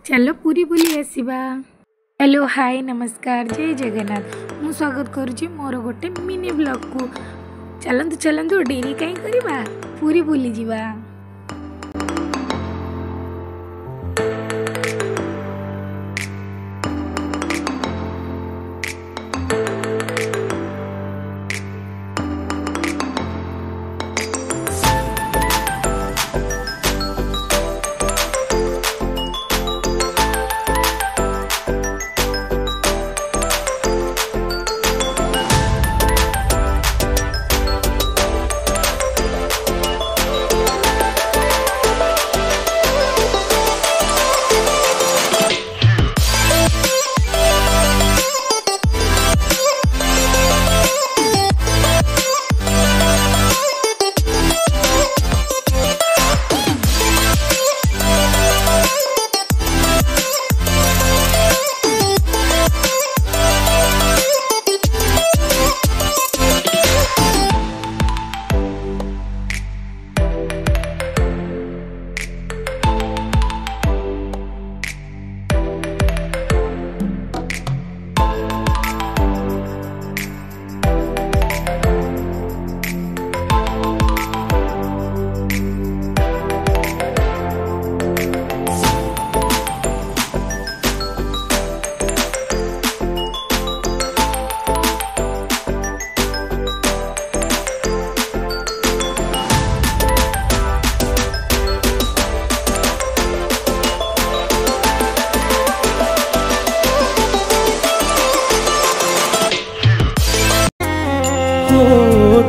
चलो पूरी बुली आसवा। Hello hi नमस्कार जय जगन्नाथ। मु स्वागत करुच्ची मोर गोटे मिनी ब्लॉग को। चलतु चलतु डेरी कहीं करवा पूरी बुली जीवा।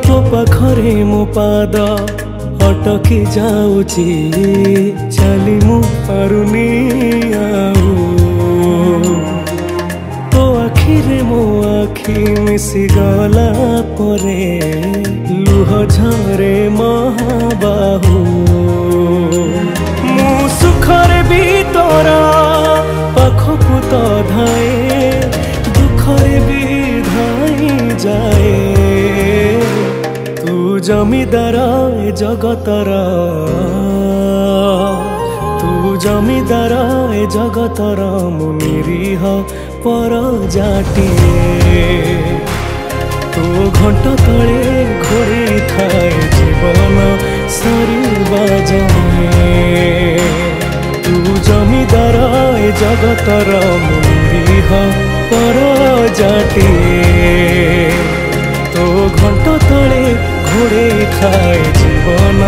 तो पाखरे मो पाद अटकी जाऊची चली मु पारुनी आऊ तो आखिरे मो आखि मिसी गला परे लुह झरे महाबाहू मु सुखरे भी तोरा पाखकु तो धाए दुखरे भी धाई जाए जमीदार ए जगतर तू जमीदार ए जगतर मु निरीह पर जाटिए तो घंट तले घोड़ी थाए जीवन सरीबा जाए तू जमीदार ए जगतर मु निरीह पर जाटिए तो घंट तले घोड़े खाए जीवन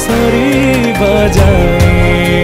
सरी बजाए।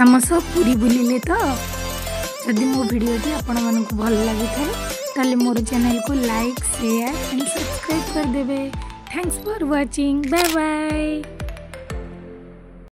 हम सब पूरी बुलिले तो जदि मो वीडियो आपण मानक भल लगी थाए ताले मोर चैनल को लाइक शेयर एंड सब्सक्राइब कर देबे। Thanks for watching. Bye bye.